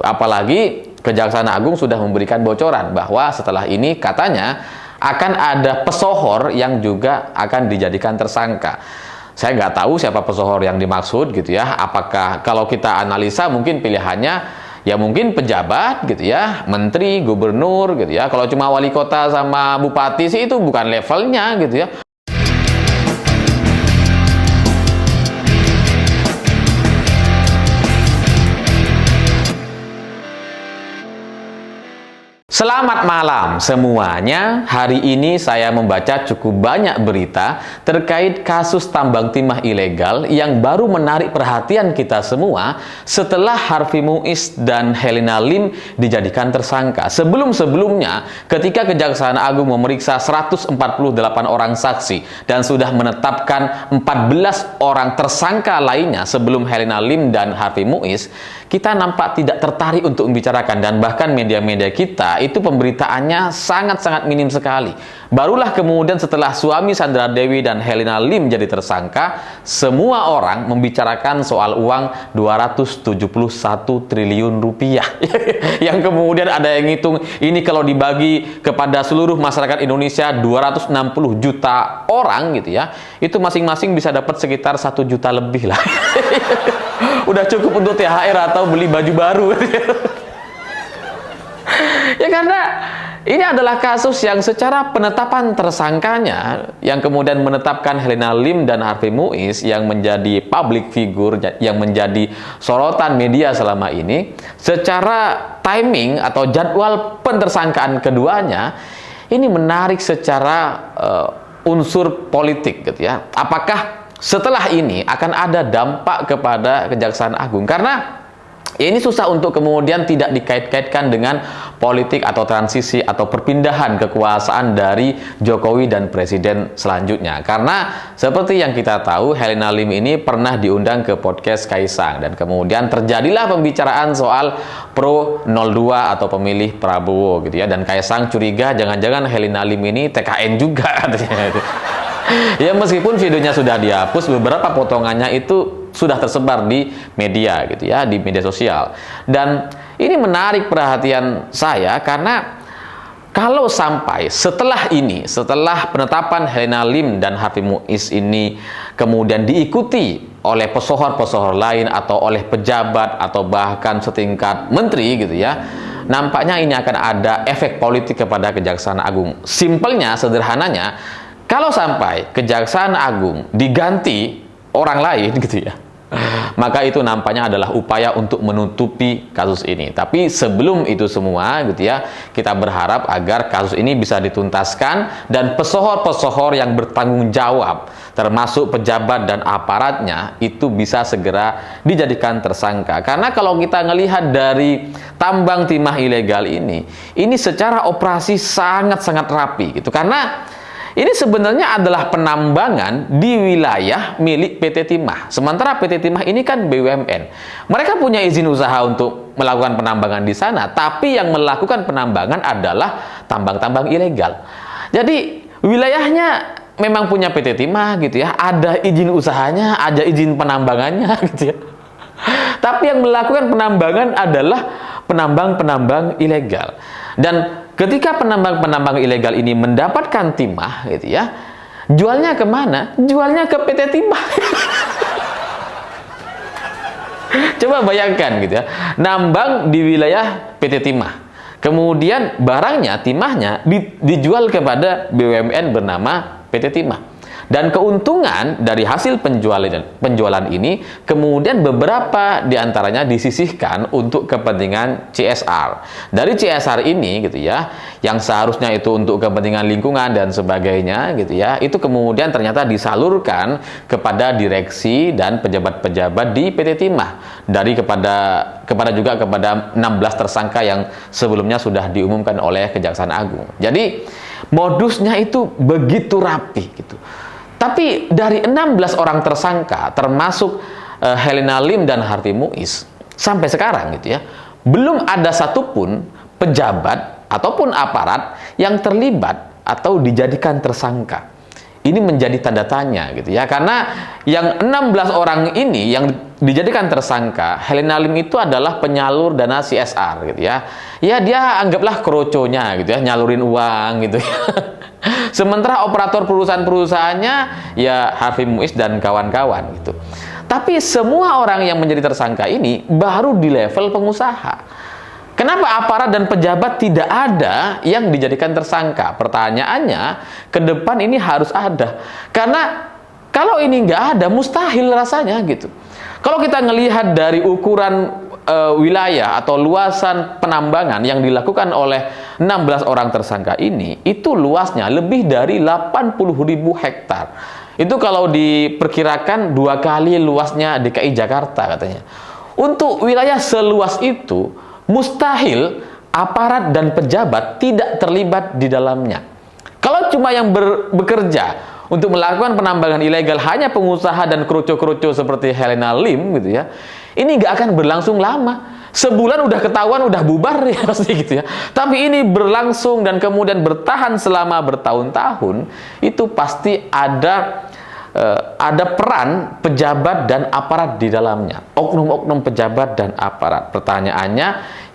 Apalagi Kejaksaan Agung sudah memberikan bocoran bahwa setelah ini katanya akan ada pesohor yang juga akan dijadikan tersangka. Saya nggak tahu siapa pesohor yang dimaksud gitu ya. Apakah kalau kita analisa mungkin pilihannya ya mungkin pejabat gitu ya, menteri, gubernur gitu ya. Kalau cuma wali kota sama bupati sih itu bukan levelnya gitu ya. Selamat malam semuanya. Hari ini saya membaca cukup banyak berita terkait kasus tambang timah ilegal yang baru menarik perhatian kita semua setelah Harvey Muiz dan Helena Lim dijadikan tersangka. Sebelum-sebelumnya, ketika Kejaksaan Agung memeriksa 148 orang saksi dan sudah menetapkan 14 orang tersangka lainnya sebelum Helena Lim dan Harvey Muiz, kita nampak tidak tertarik untuk membicarakan, dan bahkan media-media kita itu pemberitaannya sangat-sangat minim sekali. Barulah kemudian setelah suami Sandra Dewi dan Helena Lim jadi tersangka, semua orang membicarakan soal uang 271 triliun rupiah. Yang kemudian ada yang ngitung ini kalau dibagi kepada seluruh masyarakat Indonesia 260 juta orang gitu ya, itu masing-masing bisa dapat sekitar 1 juta lebih lah. Udah cukup untuk THR atau beli baju baru. Ya karena ini adalah kasus yang secara penetapan tersangkanya, yang kemudian menetapkan Helena Lim dan Harvey Muiz yang menjadi public figure, yang menjadi sorotan media selama ini, secara timing atau jadwal pentersangkaan keduanya ini menarik secara unsur politik gitu ya. Apakah setelah ini akan ada dampak kepada Kejaksaan Agung? Karena ini susah untuk kemudian tidak dikait-kaitkan dengan politik atau transisi atau perpindahan kekuasaan dari Jokowi dan Presiden selanjutnya. Karena seperti yang kita tahu, Helena Lim ini pernah diundang ke podcast Kaisang, dan kemudian terjadilah pembicaraan soal pro 02 atau pemilih Prabowo gitu ya. Dan Kaisang curiga jangan-jangan Helena Lim ini TKN juga katanya. Ya meskipun videonya sudah dihapus, beberapa potongannya itu sudah tersebar di media gitu ya, di media sosial. Dan ini menarik perhatian saya karena kalau sampai setelah ini, setelah penetapan Helena Lim dan Harvey Muiz ini kemudian diikuti oleh pesohor-pesohor lain atau oleh pejabat atau bahkan setingkat menteri gitu ya, nampaknya ini akan ada efek politik kepada Kejaksaan Agung. Simpelnya, sederhananya, kalau sampai Kejaksaan Agung diganti orang lain gitu ya, maka itu nampaknya adalah upaya untuk menutupi kasus ini. Tapi sebelum itu semua gitu ya, kita berharap agar kasus ini bisa dituntaskan dan pesohor-pesohor yang bertanggung jawab, termasuk pejabat dan aparatnya, itu bisa segera dijadikan tersangka. Karena kalau kita melihat dari tambang timah ilegal ini secara operasi sangat-sangat rapi gitu. Karena ini sebenarnya adalah penambangan di wilayah milik PT Timah. Sementara PT Timah ini kan BUMN. Mereka punya izin usaha untuk melakukan penambangan di sana, tapi yang melakukan penambangan adalah tambang-tambang ilegal. Jadi wilayahnya memang punya PT Timah gitu ya, ada izin usahanya, ada izin penambangannya gitu ya. Tapi yang melakukan penambangan adalah penambang-penambang ilegal. Dan ketika penambang-penambang ilegal ini mendapatkan timah gitu ya, jualnya kemana? Jualnya ke PT Timah. Coba bayangkan gitu ya, nambang di wilayah PT Timah, kemudian barangnya, timahnya dijual kepada BUMN bernama PT Timah. Dan keuntungan dari hasil penjualan ini kemudian beberapa diantaranya disisihkan untuk kepentingan CSR. Dari CSR ini gitu ya, yang seharusnya itu untuk kepentingan lingkungan dan sebagainya gitu ya, itu kemudian ternyata disalurkan kepada direksi dan pejabat-pejabat di PT Timah, dari kepada juga kepada 16 tersangka yang sebelumnya sudah diumumkan oleh Kejaksaan Agung. Jadi modusnya itu begitu rapi gitu. Tapi dari 16 orang tersangka, termasuk Helena Lim dan Harvey Muiz, sampai sekarang gitu ya, belum ada satupun pejabat ataupun aparat yang terlibat atau dijadikan tersangka. Ini menjadi tanda tanya gitu ya, karena yang 16 orang ini yang dijadikan tersangka, Helena Lim itu adalah penyalur dana CSR gitu ya. Ya dia anggaplah kroconya gitu ya, nyalurin uang gitu ya. Sementara operator perusahaan-perusahaannya ya Harvey Muiz dan kawan-kawan gitu. Tapi semua orang yang menjadi tersangka ini baru di level pengusaha. Kenapa aparat dan pejabat tidak ada yang dijadikan tersangka? Pertanyaannya, ke depan ini harus ada. Karena kalau ini nggak ada, mustahil rasanya gitu. Kalau kita ngelihat dari ukuran wilayah atau luasan penambangan yang dilakukan oleh 16 orang tersangka ini, itu luasnya lebih dari 80.000 hektar. Itu kalau diperkirakan 2 kali luasnya DKI Jakarta katanya. Untuk wilayah seluas itu, mustahil aparat dan pejabat tidak terlibat di dalamnya. Kalau cuma yang bekerja untuk melakukan penambangan ilegal hanya pengusaha dan kroco-kroco seperti Helena Lim gitu ya, ini nggak akan berlangsung lama. Sebulan udah ketahuan, udah bubar ya pasti gitu ya. Tapi ini berlangsung dan kemudian bertahan selama bertahun-tahun, itu pasti ada peran pejabat dan aparat di dalamnya, oknum-oknum pejabat dan aparat. Pertanyaannya,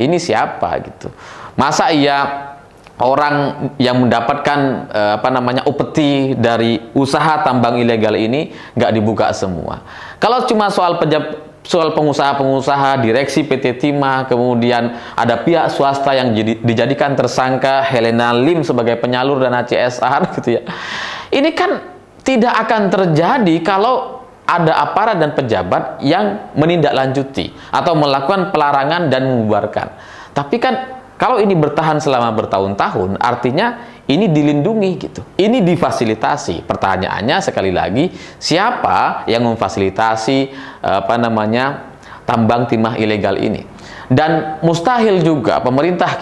ini siapa gitu? Masa iya orang yang mendapatkan upeti dari usaha tambang ilegal ini nggak dibuka semua? Kalau cuma soal pengusaha-pengusaha, direksi PT Timah, kemudian ada pihak swasta yang dijadikan tersangka, Helena Lim sebagai penyalur dana CSR gitu ya. Ini kan tidak akan terjadi kalau ada aparat dan pejabat yang menindaklanjuti atau melakukan pelarangan dan membubarkan. Tapi kan kalau ini bertahan selama bertahun-tahun, artinya ini dilindungi gitu. Ini difasilitasi. Pertanyaannya sekali lagi, siapa yang memfasilitasi tambang timah ilegal ini? Dan mustahil juga pemerintah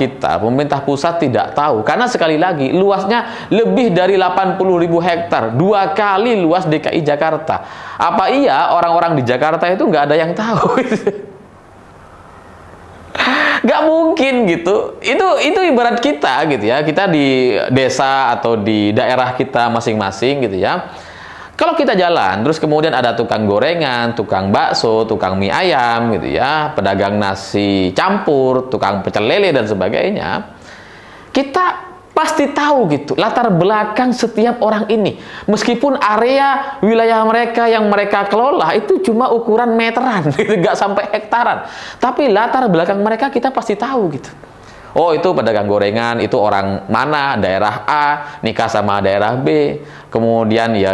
pusat tidak tahu, karena sekali lagi luasnya lebih dari 80.000 hektar, 2 kali luas DKI Jakarta. Apa iya orang-orang di Jakarta itu nggak ada yang tahu? Nggak mungkin gitu. Itu ibarat kita gitu ya, kita di desa atau di daerah kita masing-masing gitu ya. Kalau kita jalan, terus kemudian ada tukang gorengan, tukang bakso, tukang mie ayam gitu ya, pedagang nasi campur, tukang pecel lele dan sebagainya, kita pasti tahu gitu latar belakang setiap orang ini. Meskipun area wilayah mereka yang mereka kelola itu cuma ukuran meteran, gitu, nggak sampai hektaran. Tapi latar belakang mereka kita pasti tahu gitu. Oh, itu pedagang gorengan, itu orang mana, daerah A, nikah sama daerah B. Kemudian ya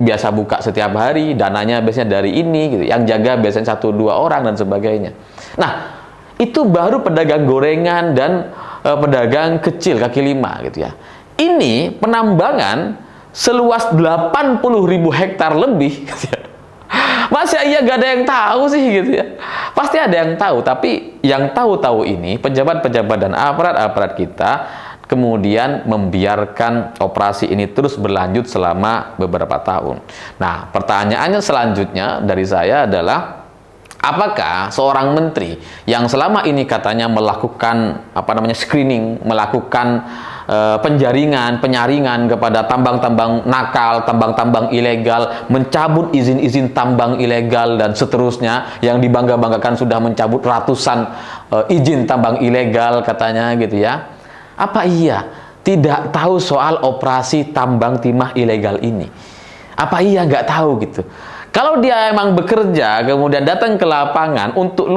biasa buka setiap hari, dananya biasanya dari ini gitu. Yang jaga biasanya 1-2 orang dan sebagainya. Nah, itu baru pedagang gorengan dan pedagang kecil kaki lima gitu ya. Ini penambangan seluas 80.000 hektar lebih gitu ya. Masa iya gak ada yang tahu sih gitu ya? Pasti ada yang tahu, tapi yang tahu-tahu ini pejabat-pejabat dan aparat-aparat kita kemudian membiarkan operasi ini terus berlanjut selama beberapa tahun. Nah, pertanyaannya selanjutnya dari saya adalah, apakah seorang menteri yang selama ini katanya melakukan screening, melakukan penyaringan kepada tambang-tambang nakal, tambang-tambang ilegal, mencabut izin-izin tambang ilegal dan seterusnya, yang dibangga-banggakan sudah mencabut ratusan izin tambang ilegal katanya gitu ya. Apa iya tidak tahu soal operasi tambang timah ilegal ini? Apa iya nggak tahu gitu? Kalau dia emang bekerja, kemudian datang ke lapangan untuk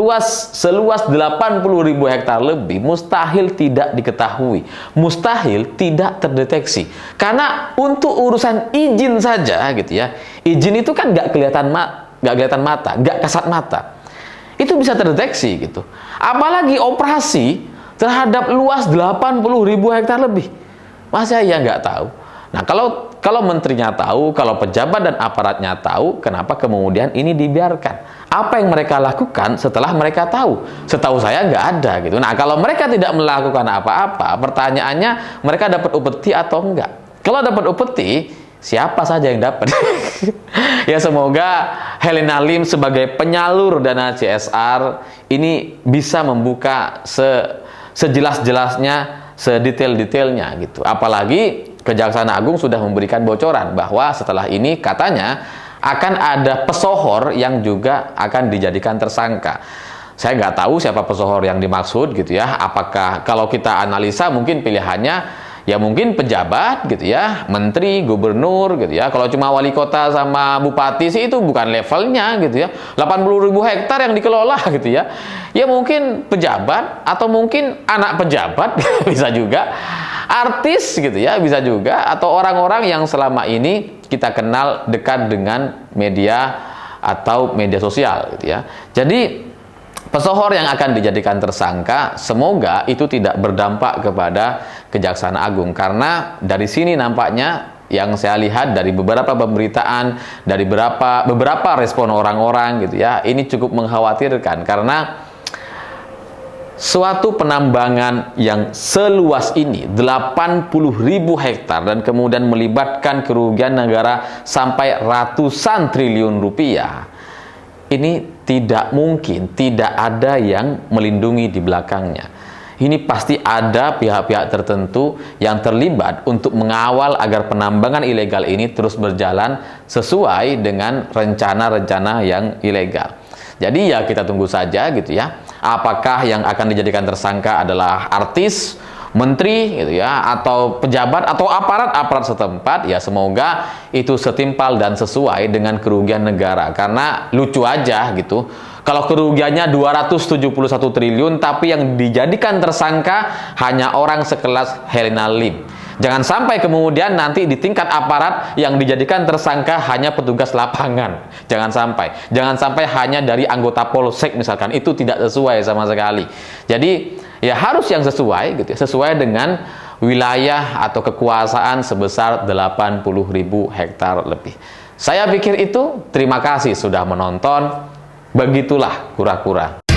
seluas 80.000 hektar lebih, mustahil tidak diketahui, mustahil tidak terdeteksi. Karena untuk urusan izin saja, gitu ya, izin itu kan nggak kelihatan mata, nggak kasat mata, itu bisa terdeteksi gitu. Apalagi operasi terhadap luas 80.000 hektar lebih, masa ya nggak tahu? Nah, kalau menterinya tahu, kalau pejabat dan aparatnya tahu, kenapa kemudian ini dibiarkan? Apa yang mereka lakukan setelah mereka tahu? Setahu saya nggak ada gitu. Nah, kalau mereka tidak melakukan apa-apa, pertanyaannya mereka dapat upeti atau enggak? Kalau dapat upeti, siapa saja yang dapat? Ya, semoga Helena Lim sebagai penyalur dana CSR ini bisa membuka sejelas-jelasnya, sedetail-detailnya gitu. Apalagi Kejaksaan Agung sudah memberikan bocoran bahwa setelah ini katanya akan ada pesohor yang juga akan dijadikan tersangka. Saya nggak tahu siapa pesohor yang dimaksud gitu ya. Apakah kalau kita analisa mungkin pilihannya ya mungkin pejabat gitu ya, menteri, gubernur gitu ya. Kalau cuma wali kota sama bupati sih itu bukan levelnya gitu ya. 80.000 hektar yang dikelola gitu ya. Ya mungkin pejabat atau mungkin anak pejabat bisa juga. Artis gitu ya, bisa juga, atau orang-orang yang selama ini kita kenal dekat dengan media atau media sosial gitu ya. Jadi pesohor yang akan dijadikan tersangka, semoga itu tidak berdampak kepada Kejaksaan Agung, karena dari sini nampaknya yang saya lihat dari beberapa pemberitaan, dari beberapa respon orang-orang gitu ya, ini cukup mengkhawatirkan karena suatu penambangan yang seluas ini 80.000 hektar dan kemudian melibatkan kerugian negara sampai ratusan triliun rupiah, ini tidak mungkin tidak ada yang melindungi di belakangnya. Ini pasti ada pihak-pihak tertentu yang terlibat untuk mengawal agar penambangan ilegal ini terus berjalan sesuai dengan rencana-rencana yang ilegal. Jadi ya kita tunggu saja gitu ya. Apakah yang akan dijadikan tersangka adalah artis, menteri gitu ya, atau pejabat atau aparat-aparat setempat, ya semoga itu setimpal dan sesuai dengan kerugian negara. Karena lucu aja gitu. Kalau kerugiannya 271 triliun tapi yang dijadikan tersangka hanya orang sekelas Helena Lim. Jangan sampai kemudian nanti di tingkat aparat yang dijadikan tersangka hanya petugas lapangan. Jangan sampai. Jangan sampai hanya dari anggota polsek misalkan. Itu tidak sesuai sama sekali. Jadi ya harus yang sesuai gitu ya. Sesuai dengan wilayah atau kekuasaan sebesar 80.000 hektar lebih. Saya pikir itu. Terima kasih sudah menonton. Begitulah kura-kura.